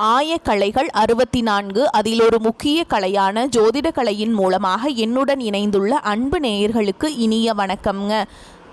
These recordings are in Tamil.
ஆயக்கலைகள் 64 அதில் ஒரு முக்கிய கலையான ஜோதிட கலையின் மூலமாக என்னுடன் இணைந்துள்ள அன்பு நேயர்களுக்கு இனிய வணக்கம்ங்க.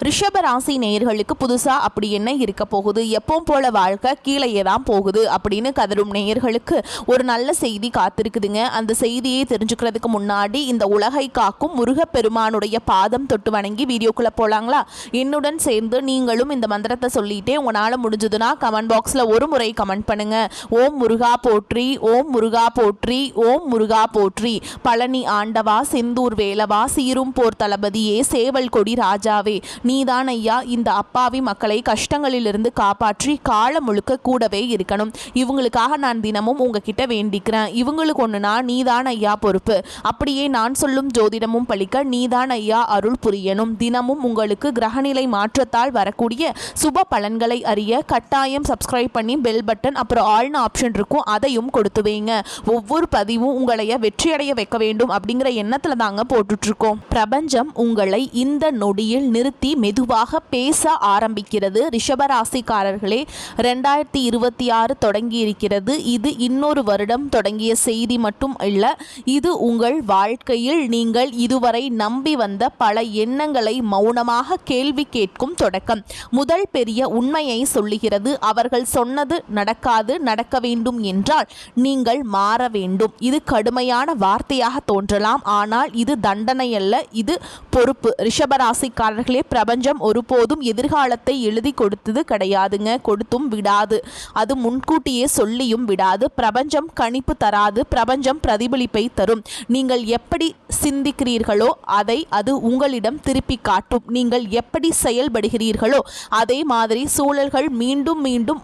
ரிஷபராசி நேயர்களுக்கு புதுசாக அப்படி என்ன இருக்க போகுது, எப்பவும் போல வாழ்க்கை கீழே தான் போகுது அப்படின்னு கதரும் நேயர்களுக்கு ஒரு நல்ல செய்தி காத்திருக்குதுங்க. அந்த செய்தியை தெரிஞ்சுக்கிறதுக்கு முன்னாடி இந்த உலகை காக்கும் முருகப்பெருமானுடைய பாதம் தொட்டு வணங்கி வீடியோக்குள்ளே போகலாங்களா? என்னுடன் சேர்ந்து நீங்களும் இந்த மந்திரத்தை சொல்லிட்டே உங்களால் முடிஞ்சதுன்னா கமெண்ட் பாக்ஸில் ஒரு முறை கமெண்ட் பண்ணுங்க. ஓம் முருகா போற்றி, ஓம் முருகா போற்றி, ஓம் முருகா போற்றி. பழனி ஆண்டவா, செந்தூர் வேலவா, சீரும் போர் தளபதியே, சேவல் கொடி ராஜாவே, நீதான் ஐயா இந்த அப்பாவி மக்களை கஷ்டங்களிலிருந்து காப்பாற்றி காலம் முழுக்க கூடவே இருக்கணும். இவங்களுக்காக நான் தினமும் உங்ககிட்ட வேண்டிக்கிறேன். இவங்களுக்கு ஒன்றுனா நீதான் ஐயா பொறுப்பு. அப்படியே நான் சொல்லும் ஜோதிடமும் பழிக்க நீதான் ஐயா அருள் புரியணும். தினமும் உங்களுக்கு கிரகநிலை மாற்றத்தால் வரக்கூடிய சுப பலன்களை அறிய கட்டாயம் சப்ஸ்கிரைப் பண்ணி பெல் பட்டன் அப்புறம் ஆல்னு ஆப்ஷன் இருக்கும், அதையும் கொடுத்து வைங்க. ஒவ்வொரு பதிவும் உங்களைய வெற்றியடைய வைக்க வேண்டும் அப்படிங்கிற எண்ணத்தில் தாங்க போட்டுட்ருக்கோம். பிரபஞ்சம் உங்களை இந்த நொடியில் நிறுத்தி மெதுவாக பேச ஆரம்பிக்கிறது. ரிஷபராசிக்காரர்களே, 2026 தொடங்கி இருக்கிறது. இது இன்னொரு வருடம் தொடங்கிய செய்தி மட்டும் இல்லை, இது உங்கள் வாழ்க்கையில் நீங்கள் இதுவரை நம்பி வந்த பல எண்ணங்களை மௌனமாக கேள்வி கேட்கும் தொடக்கம். முதல் பெரிய உண்மையை சொல்லுகிறது. அவர்கள் சொன்னது நடக்காது, நடக்க வேண்டும் என்றால் நீங்கள் மாற வேண்டும். இது கடுமையான வார்த்தையாக தோன்றலாம், ஆனால் இது தண்டனை அல்ல, இது பொறுப்பு. ரிஷபராசிக்காரர்களே, பிரபஞ்சம் ஒருபோதும் எதிர்காலத்தை எழுதி கொடுத்தது கிடையாதுங்க, கொடுத்தும் விடாது. அது முன்கூட்டியே சொல்லியும் விடாது. பிரபஞ்சம் கணிப்பு தராது, பிரபஞ்சம் பிரதிபலிப்பை தரும். நீங்கள் எப்படி சிந்திக்கிறீர்களோ அதை அது உங்களிடம் திருப்பி காட்டும். நீங்கள் எப்படி செயல்படுகிறீர்களோ அதே மாதிரி சூழல்கள் மீண்டும் மீண்டும்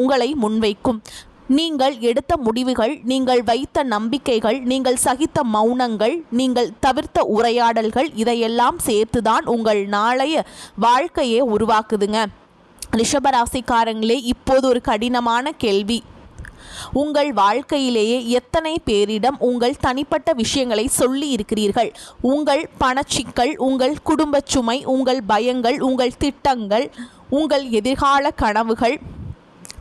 உங்களை முன்வைக்கும். நீங்கள் எடுத்த முடிவுகள், நீங்கள் வைத்த நம்பிக்கைகள், நீங்கள் சகித்த மௌனங்கள், நீங்கள் தவிர்த்த உரையாடல்கள், இதையெல்லாம் சேர்த்துதான் உங்கள் நாளைய வாழ்க்கையை உருவாக்குதுங்க. ரிஷபராசிக்காரங்களே, இப்போது ஒரு கடினமான கேள்வி. உங்கள் வாழ்க்கையிலேயே எத்தனை பேரிடம் உங்கள் தனிப்பட்ட விஷயங்களை சொல்லி இருக்கிறீர்கள்? உங்கள் பணச்சிக்கல், உங்கள் குடும்ப சுமை, உங்கள் பயங்கள், உங்கள் திட்டங்கள், உங்கள் எதிர்கால கனவுகள்,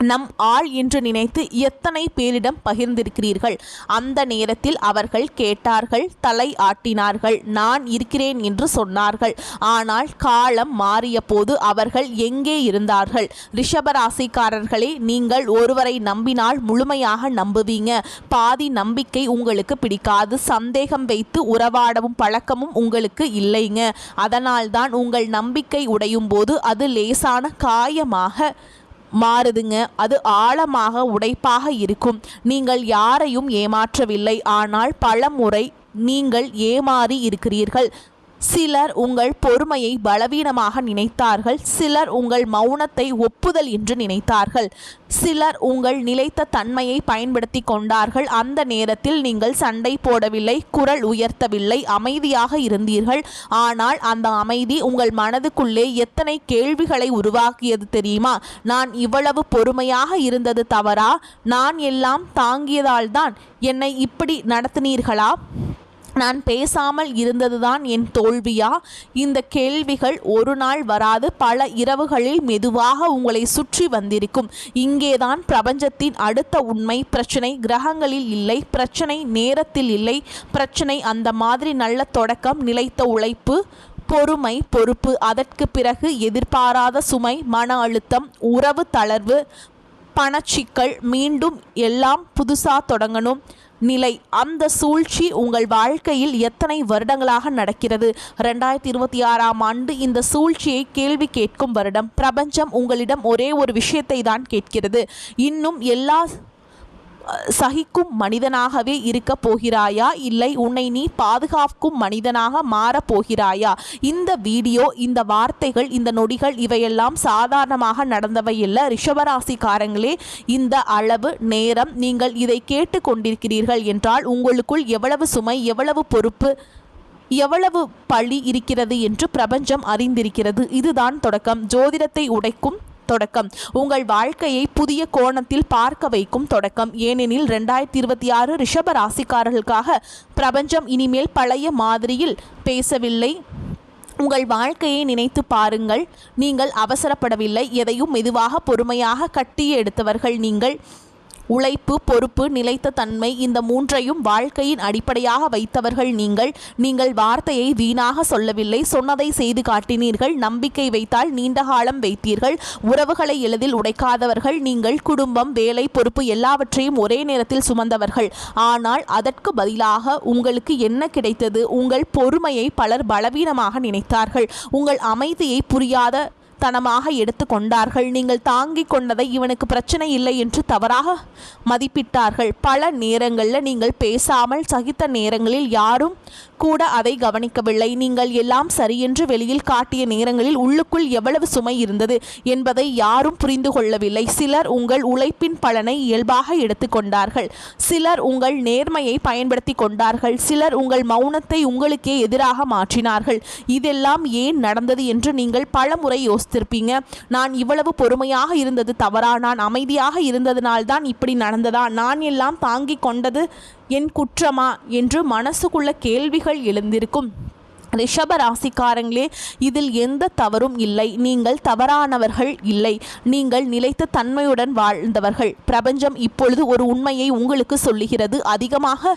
நம் ஆள் என்று நினைத்து எத்தனை பேரிடம் பகிர்ந்திருக்கிறீர்கள்? அந்த நேரத்தில் அவர்கள் கேட்டார்கள், தலை ஆட்டினார்கள், நான் இருக்கிறேன் என்று சொன்னார்கள். ஆனால் காலம் மாறிய போது அவர்கள் எங்கே இருந்தார்கள்? ரிஷபராசிக்காரர்களே, நீங்கள் ஒருவரை நம்பினால் முழுமையாக நம்புவீங்க. பாதி நம்பிக்கை உங்களுக்கு பிடிக்காது. சந்தேகம் வைத்து உறவாடவும் பழக்கமும் உங்களுக்கு இல்லைங்க. அதனால்தான் உங்கள் நம்பிக்கை உடையும் போது அது லேசான காயமாக மாறுதுங்க. அது ஆழமாக உடைப்பாக இருக்கும். நீங்கள் யாரையும் ஏமாற்றவில்லை, ஆனால் பல முறை நீங்கள் ஏமாறி இருக்கிறீர்கள். சிலர் உங்கள் பொறுமையை பலவீனமாக நினைத்தார்கள், சிலர் உங்கள் மௌனத்தை ஒப்புதல் என்று நினைத்தார்கள், சிலர் உங்கள் நிலைத்த தன்மையை பயன்படுத்தி கொண்டார்கள். அந்த நேரத்தில் நீங்கள் சண்டை போடவில்லை, குரல் உயர்த்தவில்லை, அமைதியாக இருந்தீர்கள். ஆனால் அந்த அமைதி உங்கள் மனதுக்குள்ளே எத்தனை கேள்விகளை உருவாக்கியது தெரியுமா? நான் இவ்வளவு பொறுமையாக இருந்தது தவறா? நான் எல்லாம் தாங்கியதால்தான் என்னை இப்படி நடத்தினீர்களா? நான் பேசாமல் இருந்ததுதான் என் தோல்வியா? இந்த கேள்விகள் ஒரு நாள் வராது, பல இரவுகளில் மெதுவாக உங்களை சுற்றி வந்திருக்கும். இங்கேதான் பிரபஞ்சத்தின் அடுத்த உண்மை. பிரச்சனை கிரகங்களில் இல்லை, பிரச்சனை நேரத்தில் இல்லை, பிரச்சனை அந்த மாதிரி நல்ல தொடக்கம், நிலைத்த உழைப்பு, பொறுமை, பொறுப்பு, அதற்கு பிறகு எதிர்பாராத சுமை, மன அழுத்தம், உறவு தளர்வு, பணச்சிக்கல், மீண்டும் எல்லாம் புதுசா தொடங்கணும் நிலை. அந்த சூழ்ச்சி உங்கள் வாழ்க்கையில் எத்தனை வருடங்களாக நடக்கிறது? 2026ஆம் ஆண்டு இந்த சூழ்ச்சியை கேள்வி கேட்கும் வருடம். பிரபஞ்சம் உங்களிடம் ஒரே ஒரு விஷயத்தை தான் கேட்கிறது. இன்னும் எல்லா சகிக்கும் மனிதனாகவே இருக்க போகிறாயா, இல்லை உன்னை நீ பாதுகாக்கும் மனிதனாக மாறப்போகிறாயா? இந்த வீடியோ, இந்த வார்த்தைகள், இந்த நொடிகள் இவையெல்லாம் சாதாரணமாக நடந்தவை இல்லை. ரிஷபராசிக்காரங்களே, இந்த அளவு நேரம் நீங்கள் இதை கேட்டு கொண்டிருக்கிறீர்கள் என்றால் உங்களுக்குள் எவ்வளவு சுமை, எவ்வளவு பொறுப்பு, எவ்வளவு பழி இருக்கிறது என்று பிரபஞ்சம் அறிந்திருக்கிறது. இதுதான் தொடக்கம். ஜோதிடத்தை உடைக்கும் தொடக்கம். உங்கள் வாழ்க்கையை புதிய கோணத்தில் பார்க்க வைக்கும் தொடக்கம். ஏனெனில் 2026 ரிஷப ராசிக்காரர்களுக்காக பிரபஞ்சம் இனிமேல் பழைய மாதிரியில் பேசவில்லை. உங்கள் வாழ்க்கையை நினைத்து பாருங்கள். நீங்கள் அவசரப்படவில்லை, எதையும் மெதுவாக பொறுமையாக கட்டி எடுத்தவர்கள் நீங்கள். உழைப்பு, பொறுப்பு, நிலைத்த தன்மை, இந்த மூன்றையும் வாழ்க்கையின் அடிப்படையாக வைத்தவர்கள் நீங்கள் வார்த்தையை வீணாக சொல்லவில்லை, சொன்னதை செய்து காட்டினீர்கள். நம்பிக்கை வைத்தால் நீண்ட காலம் வைத்தீர்கள். உறவுகளை எளிதில் உடைக்காதவர்கள் நீங்கள். குடும்பம், வேலை, பொறுப்பு எல்லாவற்றையும் ஒரே நேரத்தில் சுமந்தவர்கள். ஆனால் அதற்கு பதிலாக உங்களுக்கு என்ன கிடைத்தது? உங்கள் பொறுமையை பலர் பலவீனமாக நினைத்தார்கள். உங்கள் அமைதியை புரியாத தனமாக எடுத்து கொண்டார்கள். நீங்கள் தாங்கிக் கொண்டதை இவனுக்கு பிரச்சனை இல்லை என்று தவறாக மதிப்பிட்டார்கள். பல நேரங்களில் நீங்கள் பேசாமல் சகித்த நேரங்களில் யாரும் கூட அதை கவனிக்கவில்லை. நீங்கள் எல்லாம் சரியென்று வெளியில் காட்டிய நேரங்களில் உள்ளுக்குள் எவ்வளவு சுமை இருந்தது என்பதை யாரும் புரிந்து கொள்ளவில்லை. சிலர் உங்கள் உழைப்பின் பலனை இயல்பாக எடுத்துக்கொண்டார்கள். சிலர் உங்கள் நேர்மையை பயன்படுத்தி கொண்டார்கள். சிலர் உங்கள் மௌனத்தை உங்களுக்கே எதிராக மாற்றினார்கள். இதெல்லாம் ஏன் நடந்தது என்று நீங்கள் பல முறை யோசித்திருப்பீங்க. நான் இவ்வளவு பொறுமையாக இருந்தது தவறா? நான் அமைதியாக இருந்ததினால்தான் இப்படி நடந்ததா? நான் எல்லாம் தாங்கிக் கொண்டது என் குற்றமா என்று மனசுக்குள்ள கேள்விகள் எழுந்திருக்கும். ரிஷப ராசிக்காரங்களே, இதில் எந்த தவறும் இல்லை. நீங்கள் தவறானவர்கள் இல்லை. நீங்கள் நிலைத்த தன்மையுடன் வாழ்ந்தவர்கள். பிரபஞ்சம் இப்பொழுது ஒரு உண்மையை உங்களுக்கு சொல்லுகிறது. அதிகமாக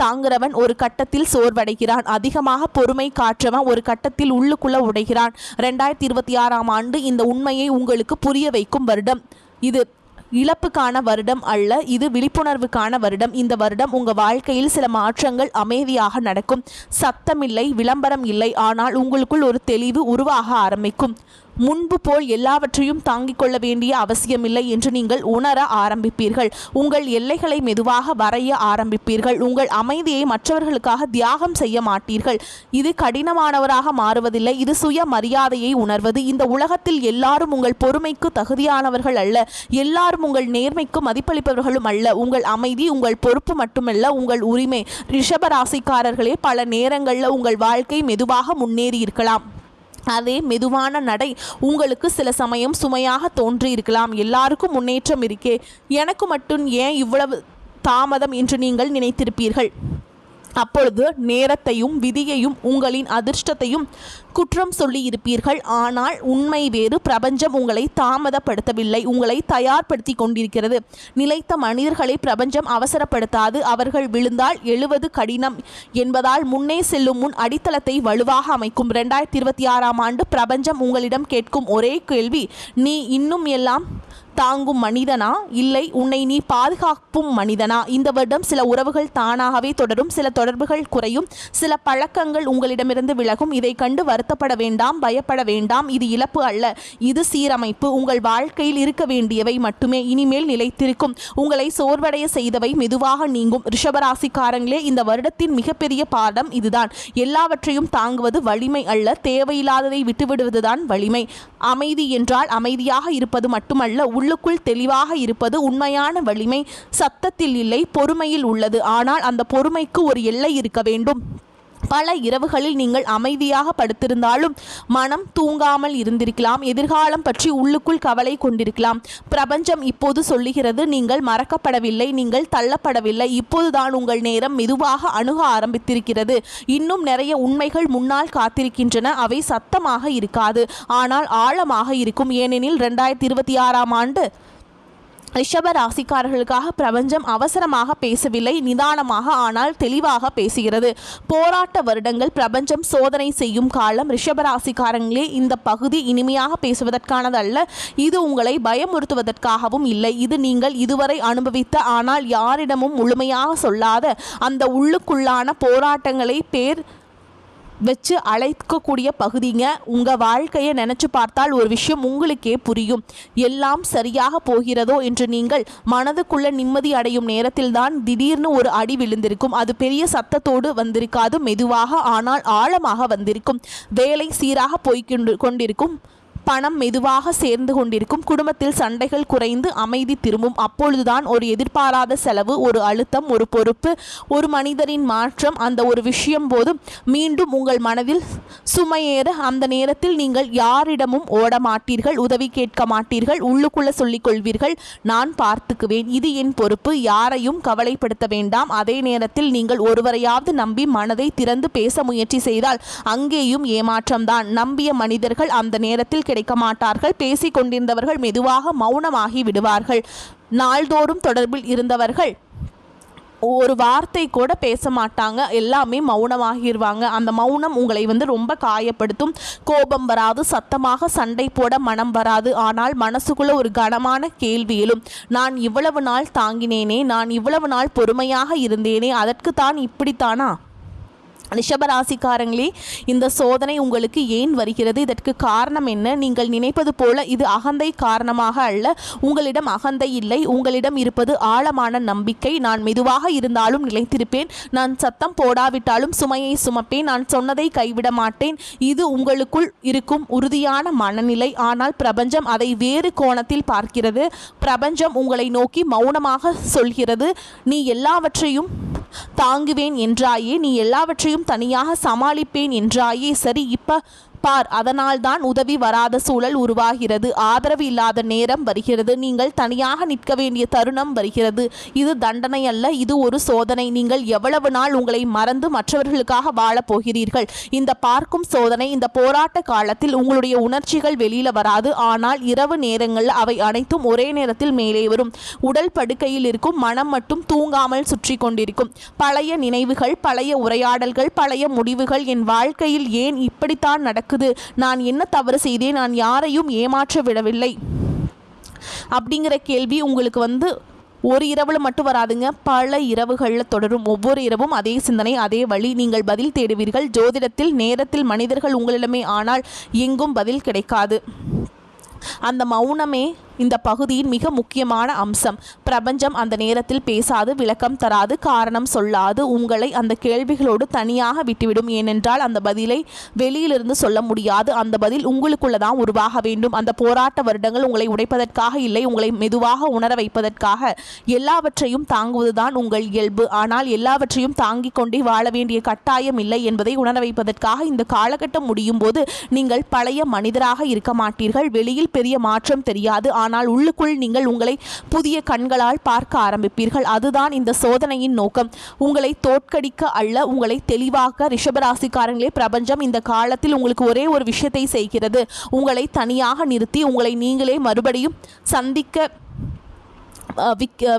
தாங்குறவன் ஒரு கட்டத்தில் சோர்வடைகிறான். அதிகமாக பொறுமை காற்றவன் ஒரு கட்டத்தில் உள்ளுக்குள்ள உடைகிறான். 2026ஆம் ஆண்டு இந்த உண்மையை உங்களுக்கு புரிய வைக்கும் வருடம். இது இழப்புக்கான வருடம் அல்ல, இது விழிப்புணர்வுக்கான வருடம். இந்த வருடம் உங்கள் வாழ்க்கையில் சில மாற்றங்கள் அமைதியாக நடக்கும். சத்தமில்லை, விளம்பரம் இல்லை, ஆனால் உங்களுக்குள் ஒரு தெளிவு உருவாக ஆரம்பிக்கும். முன்பு போல் எல்லாவற்றையும் தாங்கிக் கொள்ள வேண்டிய அவசியமில்லை என்று நீங்கள் உணர ஆரம்பிப்பீர்கள். உங்கள் எல்லைகளை மெதுவாக வரைய ஆரம்பிப்பீர்கள். உங்கள் அமைதியை மற்றவர்களுக்காக தியாகம் செய்ய மாட்டீர்கள். இது கடினமானவராக மாறுவதில்லை, இது சுய மரியாதையை உணர்வது. இந்த உலகத்தில் எல்லாரும் உங்கள் பொறுமைக்கு தகுதியானவர்கள் அல்ல. எல்லாரும் உங்கள் நேர்மைக்கு மதிப்பளிப்பவர்களும் அல்ல. உங்கள் அமைதி உங்கள் பொறுப்பு மட்டுமல்ல, உங்கள் உரிமை. ரிஷப ராசிக்காரர்களே, பல நேரங்களில் உங்கள் வாழ்க்கை மெதுவாக முன்னேறி இருக்கலாம். அதே மெதுவான நடை உங்களுக்கு சில சமயம் சுமையாக தோன்றி இருக்கலாம். எல்லாருக்கும் முன்னேற்றம் இருக்கே, எனக்கு மட்டும் ஏன் இவ்வளவு தாமதம் என்று நீங்கள் நினைத்திருப்பீர்கள். அப்பொழுது நேரத்தையும் விதியையும் உங்களின் அதிர்ஷ்டத்தையும் குற்றம் சொல்லி இருப்பீர்கள். ஆனால் உண்மை வேறு. பிரபஞ்சம் உங்களை தாமதப்படுத்தவில்லை, உங்களை தயார்படுத்தி கொண்டிருக்கிறது. நிலைத்த மனிதர்களை பிரபஞ்சம் அவசரப்படுத்தாது. அவர்கள் விழுந்தால் எழுவது கடினம் என்பதால் முன்னே செல்லும் முன் அடித்தளத்தை வலுவாக அமைக்கும். 2026ஆம் ஆண்டு பிரபஞ்சம் உங்களிடம் கேட்கும் ஒரே கேள்வி, நீ இன்னும் எல்லாம் தாங்கும் மனிதனா, இல்லை உன்னை நீ பாதுகாப்பும் மனிதனா? இந்த வருடம் சில உறவுகள் தானாகவே தொடரும், சில தொடர்புகள் குறையும், சில பழக்கங்கள் உங்களிடமிருந்து விலகும். இதை கண்டு வருத்தப்பட வேண்டாம், பயப்பட வேண்டாம். இது இழப்பு அல்ல, இது சீரமைப்பு. உங்கள் வாழ்க்கையில் இருக்க வேண்டியவை மட்டுமே இனிமேல் நிலைத்திருக்கும். உங்களை சோர்வடைய செய்தவை மெதுவாக நீங்கும். ரிஷபராசிக்காரங்களே, இந்த வருடத்தின் மிகப்பெரிய பாடம் இதுதான். எல்லாவற்றையும் தாங்குவது வலிமை அல்ல, தேவையில்லாததை விட்டுவிடுவதுதான் வலிமை. அமைதி என்றால் அமைதியாக இருப்பது மட்டுமல்ல, உள்ளுக்குள் தெளிவாக இருப்பது. உண்மையான வலிமை சத்தத்தில் இல்லை, பொறுமையில் உள்ளது. ஆனால் அந்த பொறுமைக்கு ஒரு எல்லை இருக்க வேண்டும். பல இரவுகளில் நீங்கள் அமைதியாக படுத்திருந்தாலும் மனம் தூங்காமல் இருந்திருக்கலாம். எதிர்காலம் பற்றி உள்ளுக்குள் கவலை கொண்டிருக்கலாம். பிரபஞ்சம் இப்போது சொல்லுகிறது, நீங்கள் மறக்கப்படவில்லை, நீங்கள் தள்ளப்படவில்லை. இப்போதுதான் உங்கள் நேரம் மெதுவாக அணுக ஆரம்பித்திருக்கிறது. இன்னும் நிறைய உண்மைகள் முன்னால் காத்திருக்கின்றன. அவை சத்தமாக இருக்காது, ஆனால் ஆழமாக இருக்கும். ஏனெனில் 2026ஆம் ஆண்டு ரிஷப ராசிக்காரர்களுக்காக பிரபஞ்சம் அவசரமாக பேசவில்லை, நிதானமாக ஆனால் தெளிவாக பேசுகிறது. போராட்ட வருடங்கள், பிரபஞ்சம் சோதனை செய்யும் காலம். ரிஷப ராசிக்காரங்களே, இந்த பகுதி இனிமையாக பேசுவதற்கானதல்ல, இது உங்களை பயமுறுத்துவதற்காகவும் இல்லை. இது நீங்கள் இதுவரை அனுபவித்த ஆனால் யாரிடமும் முழுமையாக சொல்லாத அந்த உள்ளுக்குள்ளான போராட்டங்களை வச்சு அழைக்கக்கூடிய பகுதிங்க. உங்கள் வாழ்க்கையை நினச்சி பார்த்தால் ஒரு விஷயம் உங்களுக்கே புரியும். எல்லாம் சரியாக போகிறதோ என்று நீங்கள் மனதுக்குள்ள நிம்மதி அடையும் நேரத்தில்தான் திடீர்னு ஒரு அடி விழுந்திருக்கும். அது பெரிய சத்தத்தோடு வந்திருக்காது, மெதுவாக ஆனால் ஆழமாக வந்திருக்கும். வேலை சீராக கொண்டிருக்கும், பணம் மெதுவாக சேர்ந்து கொண்டிருக்கும், குடும்பத்தில் சண்டைகள் குறைந்து அமைதி திரும்பும். அப்பொழுதுதான் ஒரு எதிர்பாராத செலவு, ஒரு அழுத்தம், ஒரு பொறுப்பு, ஒரு மனிதரின் மாற்றம், அந்த ஒரு விஷயம் போது மீண்டும் உங்கள் மனதில் சுமையேற. அந்த நேரத்தில் நீங்கள் யாரிடமும் ஓட மாட்டீர்கள், உதவி கேட்க மாட்டீர்கள். உள்ளுக்குள்ள சொல்லிக் கொள்வீர்கள், நான் பார்த்துக்குவேன், இது என் பொறுப்பு, யாரையும் கவலைப்படுத்த வேண்டாம். அதே நேரத்தில் நீங்கள் ஒருவரையாவது நம்பி மனதை திறந்து பேச முயற்சி செய்தால் அங்கேயும் ஏமாற்றம்தான். நம்பிய மனிதர்கள் அந்த நேரத்தில் கிடைக்க மாட்டார்கள். பேசிக் கொண்டிருந்தவர்கள் மெதுவாக மௌனமாகி விடுவார்கள். நாள்தோறும் தொடர்பில் இருந்தவர்கள் ஒரு வார்த்தை கூட பேச மாட்டாங்க, எல்லாமே மௌனமாகிடுவாங்க. அந்த மௌனம் உங்களை ரொம்ப காயப்படுத்தும். கோபம் வராது, சத்தமாக சண்டை போட மனம் வராது. ஆனால் மனசுக்குள்ள ஒரு கனமான கேள்வி எழும். நான் இவ்வளவு நாள் தாங்கினேனே, நான் இவ்வளவு நாள் பொறுமையாக இருந்தேனே, அதற்கு தான் இப்படித்தானா? ரிஷபராசிக்காரங்களே, இந்த சோதனை உங்களுக்கு ஏன் வருகிறது? இதற்கு காரணம் என்ன? நீங்கள் நினைப்பது போல இது அகந்தை காரணமாக அல்ல. உங்களிடம் அகந்தை இல்லை. உங்களிடம் இருப்பது ஆழமான நம்பிக்கை. நான் மெதுவாக இருந்தாலும் நிலைத்திருப்பேன், நான் சத்தம் போடாவிட்டாலும் சுமையை சுமப்பேன், நான் சொன்னதை கைவிட மாட்டேன். இது உங்களுக்குள் இருக்கும் உறுதியான மனநிலை. ஆனால் பிரபஞ்சம் அதை வேறு கோணத்தில் பார்க்கிறது. பிரபஞ்சம் உங்களை நோக்கி மௌனமாக சொல்கிறது, நீ எல்லாவற்றையும் தாங்குவேன் என்றாயே, நீ எல்லாவற்றையும் தனியாக சமாளிப்பேன் என்றாயே, சரி இப்ப பார். அதனால்தான் உதவி வராத சூழல் உருவாகிறது, ஆதரவு இல்லாத நேரம் வருகிறது, நீங்கள் தனியாக நிற்க வேண்டிய தருணம் வருகிறது. இது தண்டனை அல்ல, இது ஒரு சோதனை. நீங்கள் எவ்வளவு நாள் உங்களை மறந்து மற்றவர்களுக்காக வாழப் போகிறீர்கள்? இந்த பார்க்கும் சோதனை. இந்த போராட்ட காலத்தில் உங்களுடைய உணர்ச்சிகள் வெளியில வராது, ஆனால் இரவு நேரங்களில் அவை அனைத்தும் ஒரே நேரத்தில் மேலே வரும். உடல் படுக்கையில் இருக்கும், மனம் மட்டும் தூங்காமல் சுற்றி கொண்டிருக்கும். பழைய நினைவுகள், பழைய உரையாடல்கள், பழைய முடிவுகள். என் வாழ்க்கையில் ஏன் இப்படித்தான் நடக்கும்? நான் என்ன தவறு செய்தேன்? நான் யாரையும் ஏமாற்ற விடவில்லை அப்படிங்கிற கேள்வி உங்களுக்கு ஒரு இரவுல மட்டும் வராதுங்க, பல இரவுகளில் தொடரும். ஒவ்வொரு இரவும் அதே சிந்தனை, அதே வழி. நீங்கள் பதில் தேடுவீர்கள் ஜோதிடத்தில், நேரத்தில், மனிதர்கள் உங்களிடமே. ஆனால் எங்கும் பதில் கிடைக்காது. அந்த மௌனமே இந்த பகுதியின் மிக முக்கியமான அம்சம். பிரபஞ்சம் அந்த நேரத்தில் பேசாது, விளக்கம் தராது, காரணம் சொல்லாது. உங்களை அந்த கேள்விகளோடு தனியாக விட்டுவிடும். ஏனென்றால் அந்த பதிலை வெளியிலிருந்து சொல்ல முடியாது. அந்த பதில் உங்களுக்குள்ளதான் உருவாக வேண்டும். அந்த போராட்ட வருடங்கள் உங்களை உடைப்பதற்காக இல்லை, உங்களை மெதுவாக உணர வைப்பதற்காக. எல்லாவற்றையும் தாங்குவதுதான் உங்கள் இயல்பு. ஆனால் எல்லாவற்றையும் தாங்கிக் கொண்டே வாழ வேண்டிய கட்டாயம் இல்லை என்பதை உணர வைப்பதற்காக இந்த காலகட்டம் முடியும் போது நீங்கள் பழைய மனிதராக இருக்க மாட்டீர்கள். வெளியில் பெரிய மாற்றம் தெரியாது, ஆனால் உள்ளுக்குள் நீங்கள் உங்களை புதிய கண்களால் பார்க்க ஆரம்பிப்பீர்கள். அதுதான் இந்த சோதனையின் நோக்கம், உங்களை தோற்கடிக்க அல்ல, உங்களை தெளிவாக்க. ரிஷபராசிக்காரங்களே, பிரபஞ்சம் இந்த காலத்தில் உங்களுக்கு ஒரே ஒரு விஷயத்தை செய்கிறது, உங்களை தனியாக நிறுத்தி உங்களை நீங்களே மறுபடியும் சந்திக்க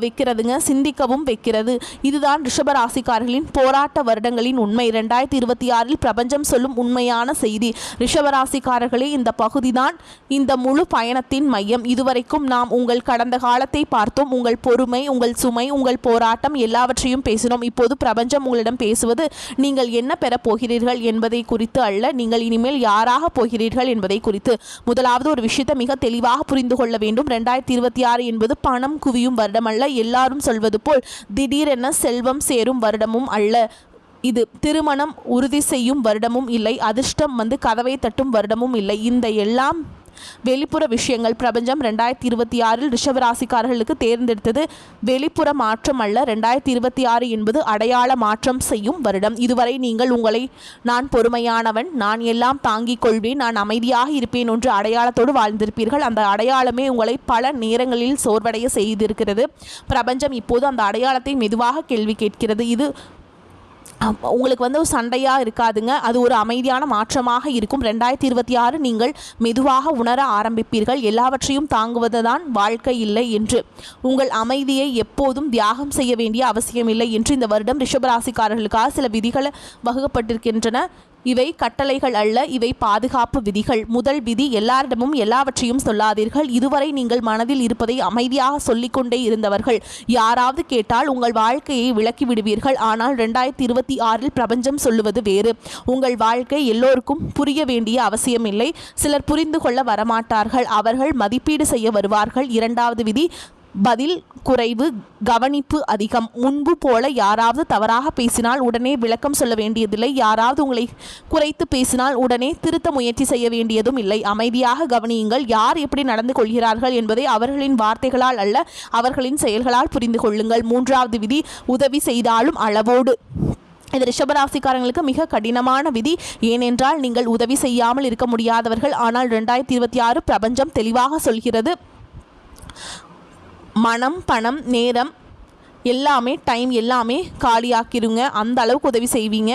வைக்கிறதுங்க, சிந்திக்கவும் வைக்கிறது. இதுதான் ரிஷபராசிக்காரர்களின் போராட்ட வருடங்களின் உண்மை. 2026 பிரபஞ்சம் சொல்லும் உண்மையான செய்தி. ரிஷபராசிக்காரர்களே, இந்த பகுதிதான் இந்த முழு பயணத்தின் மையம். இதுவரைக்கும் நாம் உங்கள் கடந்த காலத்தை பார்த்தோம். உங்கள் பொறுமை, உங்கள் சுமை, உங்கள் போராட்டம் எல்லாவற்றையும் பேசினோம். இப்போது பிரபஞ்சம் உங்களிடம் பேசுவது நீங்கள் என்ன பெறப் போகிறீர்கள் என்பதை குறித்து அல்ல, நீங்கள் இனிமேல் யாராக போகிறீர்கள் என்பதை குறித்து. முதலாவது ஒரு விஷயத்தை மிக தெளிவாக புரிந்து கொள்ள வேண்டும். 2026 என்பது பணம் குவியும் வருடம் அல்ல. எல்லாரும் சொல்வது போல் திடீரென செல்வம் சேரும் வருடமும் அல்ல. இது திருமணம் உறுதி செய்யும் வருடமும் இல்லை. அதிர்ஷ்டம் கதவை தட்டும் வருடமும் இல்லை. இந்த எல்லாம் வெளிப்புற விஷயங்கள். பிரபஞ்சம் 2026 ரிஷபராசிக்காரர்களுக்கு தேர்ந்தெடுத்தது வெளிப்புற மாற்றம் அல்ல. 2026 என்பது அடையாள மாற்றம் செய்யும் வருடம். இதுவரை நீங்கள் உங்களை நான் பொறுமையானவன், நான் எல்லாம் தாங்கிக் கொள்வேன், நான் அமைதியாக இருப்பேன் என்று அடையாளத்தோடு வாழ்ந்திருப்பீர்கள். அந்த அடையாளமே உங்களை பல நேரங்களில் சோர்வடைய செய்திருக்கிறது. பிரபஞ்சம் இப்போது அந்த அடையாளத்தை மெதுவாக கேள்வி கேட்கிறது. இது உங்களுக்கு ஒரு சண்டையாக இருக்காதுங்க, அது ஒரு அமைதியான மாற்றமாக இருக்கும். 2026 நீங்கள் மெதுவாக உணர ஆரம்பிப்பீர்கள், எல்லாவற்றையும் தாங்குவதுதான் வாழ்க்கை இல்லை என்று. உங்கள் அமைதியை எப்போதும் தியாகம் செய்ய வேண்டிய அவசியமில்லை என்று இந்த வருடம் ரிஷபராசிக்காரர்களுக்காக சில விதிகள் வகுக்கப்பட்டிருக்கின்றன. இவை கட்டளைகள் அல்ல, இவை பாதுகாப்பு விதிகள். முதல் விதி, எல்லாரிடமும் எல்லாவற்றையும் சொல்லாதீர்கள். இதுவரை நீங்கள் மனதில் இருப்பதை அமைதியாக சொல்லிக்கொண்டே இருந்தவர்கள் யாராவது கேட்டால் உங்கள் வாழ்க்கையை விளக்கி விடுவீர்கள். ஆனால் 2026 பிரபஞ்சம் சொல்லுவது வேறு. உங்கள் வாழ்க்கை எல்லோருக்கும் புரிய வேண்டிய அவசியமில்லை. சிலர் புரிந்து கொள்ள வரமாட்டார்கள், அவர்கள் மதிப்பீடு செய்ய வருவார்கள். இரண்டாவது விதி, பதில் குறைவு, கவனிப்பு அதிகம். முன்பு போல யாராவது தவறாக பேசினால் உடனே விளக்கம் சொல்ல வேண்டியதில்லை. யாராவது உங்களை குறைத்து பேசினால் உடனே திருத்த முயற்சி செய்ய வேண்டியதும் இல்லை. அமைதியாக கவனியுங்கள். யார் எப்படி நடந்து கொள்கிறார்கள் என்பதை அவர்களின் வார்த்தைகளால் அல்ல, அவர்களின் செயல்களால் புரிந்து கொள்ளுங்கள். மூன்றாவது விதி, உதவி செய்தாலும் அளவோடு. இது ரிஷபராசிக்காரங்களுக்கு மிக கடினமான விதி. ஏனென்றால் நீங்கள் உதவி செய்யாமல் இருக்க முடியாதவர்கள். ஆனால் 2026 பிரபஞ்சம் தெளிவாக சொல்கிறது, மனம், பணம், நேரம் எல்லாமே, டைம் எல்லாமே காலியாக்கிருங்க. அந்த அளவுக்கு உதவி செய்வீங்க.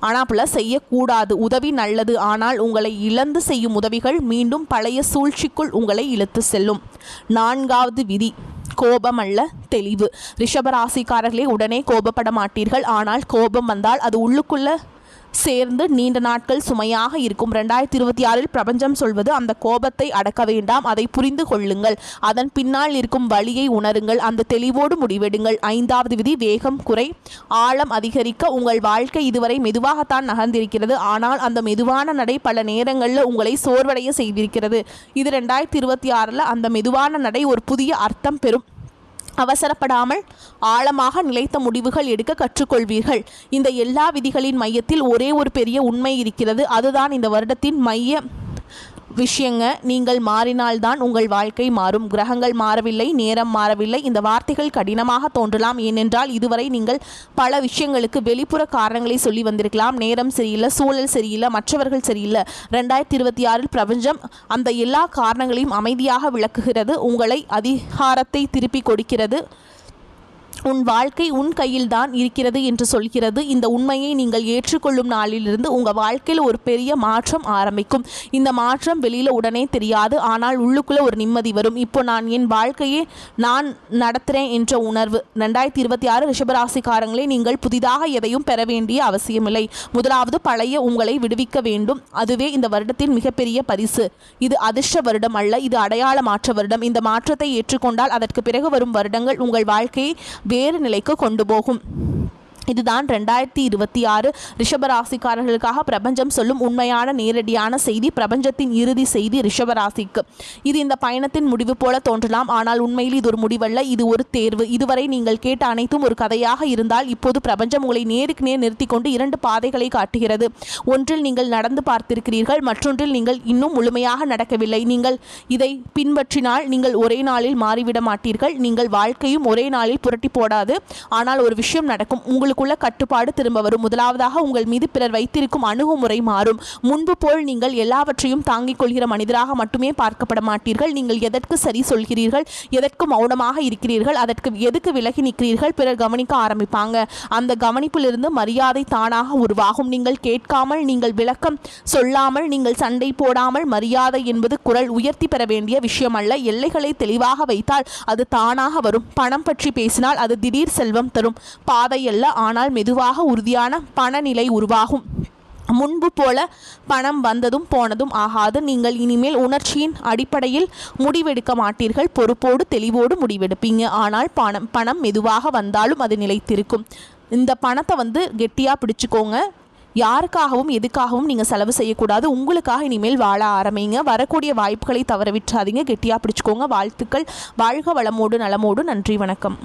ஆனால் அப்படிலாம் செய்யக்கூடாது. உதவி நல்லது, ஆனால் உங்களை இழந்து செய்யும் உதவிகள் மீண்டும் பழைய சூழ்ச்சிக்குள் உங்களை இழுத்து செல்லும். நான்காவது விதி, கோபம் அல்ல, தெளிவு. ரிஷபராசிக்காரர்களே, உடனே கோபப்பட மாட்டீர்கள். ஆனால் கோபம் வந்தால் அது உள்ளுக்குள்ள சேர்ந்து நீண்ட நாட்கள் சுமையாக இருக்கும். 2026 பிரபஞ்சம் சொல்வது அந்த கோபத்தை அடக்க வேண்டாம், அதை புரிந்து கொள்ளுங்கள், அதன் பின்னால் இருக்கும் வழியை உணருங்கள், அந்த தெளிவோடு முடிவெடுங்கள். 5வது விதி, வேகம் குறை, ஆழம் அதிகரிக்க. உங்கள் வாழ்க்கை இதுவரை மெதுவாகத்தான் நகர்ந்திருக்கிறது. ஆனால் அந்த மெதுவான நடை பல நேரங்களில் உங்களை சோர்வடைய செய்திருக்கிறது. இது 2026 அந்த மெதுவான நடை ஒரு புதிய அர்த்தம் பெறும். அவசரப்படாமல் ஆழமாக நிலைத்த முடிவுகள் எடுக்க கற்றுக்கொள்வீர்கள். இந்த எல்லா விதிகளின் மையத்தில் ஒரே ஒரு பெரிய உண்மை இருக்கிறது. அதுதான் இந்த வருடத்தின் மைய விஷயங்க. நீங்கள் மாறினால்தான் உங்கள் வாழ்க்கை மாறும். கிரகங்கள் மாறவில்லை, நேரம் மாறவில்லை. இந்த வார்த்தைகள் கடினமாக தோன்றலாம். ஏனென்றால் இதுவரை நீங்கள் பல விஷயங்களுக்கு வெளிப்புற காரணங்களை சொல்லி வந்திருக்கலாம். நேரம் சரியில்லை, சூழல் சரியில்லை, மற்றவர்கள் சரியில்லை. 2026 பிரபஞ்சம் அந்த எல்லா காரணங்களையும் அமைதியாக விளக்குகிறது. உங்களை அதிகாரத்தை திருப்பி கொடுக்கிறது. உன் வாழ்க்கை உன் கையில் தான் இருக்கிறது என்று சொல்கிறது. இந்த உண்மையை நீங்கள் ஏற்றுக்கொள்ளும் நாளிலிருந்து உங்கள் வாழ்க்கையில் ஒரு பெரிய மாற்றம் ஆரம்பிக்கும். இந்த மாற்றம் வெளியில் உடனே தெரியாது, ஆனால் உள்ளுக்குள்ளே ஒரு நிம்மதி வரும். இப்போ நான் என் வாழ்க்கையை நான் நடத்துகிறேன் என்ற உணர்வு. 2026 ரிஷபராசிக்காரங்களே, நீங்கள் புதிதாக எதையும் பெற வேண்டிய அவசியமில்லை. முதலாவது பழைய உங்களை விடுவிக்க வேண்டும். அதுவே இந்த வருடத்தின் மிகப்பெரிய பரிசு. இது அதிர்ஷ்ட வருடம் அல்ல, இது அடையாள மாற்ற வருடம். இந்த மாற்றத்தை ஏற்றுக்கொண்டால் அதற்கு பிறகு வரும் வருடங்கள் உங்கள் வாழ்க்கையை வேறு நிலைக்கு கொண்டு போகும். இதுதான் 2026 ரிஷபராசிக்காரர்களுக்காக பிரபஞ்சம் சொல்லும் உண்மையான நேரடியான செய்தி, பிரபஞ்சத்தின் இறுதி செய்தி ரிஷபராசிக்கு. இது இந்த பயணத்தின் முடிவு போல தோன்றலாம், ஆனால் உண்மையில் இது ஒரு முடிவல்ல, இது ஒரு தேர்வு. இதுவரை நீங்கள் கேட்ட அனைத்தும் ஒரு கதையாக இருந்தால் இப்போது பிரபஞ்சம் உங்களை நேருக்கு நேர் நிறுத்தி கொண்டு 2 பாதைகளை காட்டுகிறது. ஒன்றில் நீங்கள் நடந்து பார்த்திருக்கிறீர்கள், மற்றொன்றில் நீங்கள் இன்னும் முழுமையாக நடக்கவில்லை. நீங்கள் இதை பின்பற்றினால் நீங்கள் ஒரே நாளில் மாறிவிட மாட்டீர்கள். நீங்கள் வாழ்க்கையும் ஒரே நாளில் புரட்டி போடாது. ஆனால் ஒரு விஷயம் நடக்கும், உங்களுக்குள்ள கட்டுப்பாடு திரும்ப வரும். முதலாவதாக உங்கள் மீது பிறர் வைத்திருக்கும் அணுகுமுறை மாறும். முன்பு போல் நீங்கள் எல்லாவற்றையும் தாங்கிக் கொள்கிற மனிதராக மட்டுமே பார்க்கப்பட மாட்டீர்கள். நீங்கள் எதற்கு சரி சொல்கிறீர்கள், எதற்கு மௌனமாக இருக்கிறீர்கள், அதற்கு எதுக்கு விலகி நிற்கிறீர்கள், பிறர் கவனிக்க ஆரம்பிப்பாங்க. அந்த கவனிப்பிலிருந்து மரியாதை தானாக உருவாகும். நீங்கள் கேட்காமல், நீங்கள் விளக்கம் சொல்லாமல், நீங்கள் சண்டை போடாமல். மரியாதை என்பது குரல் உயர்த்தி பெற வேண்டிய விஷயம் அல்ல. எல்லைகளை தெளிவாக வைத்தால் அது தானாக வரும். பணம் பற்றி பேசினால் அது திடீர் செல்வம் தரும் பாதை அல்ல, ஆனால் மெதுவாக உறுதியான பணநிலை உருவாகும். முன்பு போல பணம் வந்ததும் போனதும் ஆகாது. நீங்கள் இனிமேல் உணர்ச்சியின் அடிப்படையில் முடிவெடுக்க மாட்டீர்கள். பொறுப்போடு தெளிவோடு முடிவெடுப்பீங்க. ஆனால் பணம் மெதுவாக வந்தாலும் அது நிலைத்திருக்கும். இந்த பணத்தை கெட்டியாக பிடிச்சிக்கோங்க. யாருக்காகவும் எதுக்காகவும் நீங்கள் செலவு செய்யக்கூடாது. உங்களுக்காக இனிமேல் வாழ ஆரம்பிங்க. வரக்கூடிய வாய்ப்புகளை தவற விட்டுறாதீங்க. கெட்டியாக பிடிச்சிக்கோங்க. வாழ்த்துக்கள். வாழ்க வளமோடு நலமோடு. நன்றி, வணக்கம்.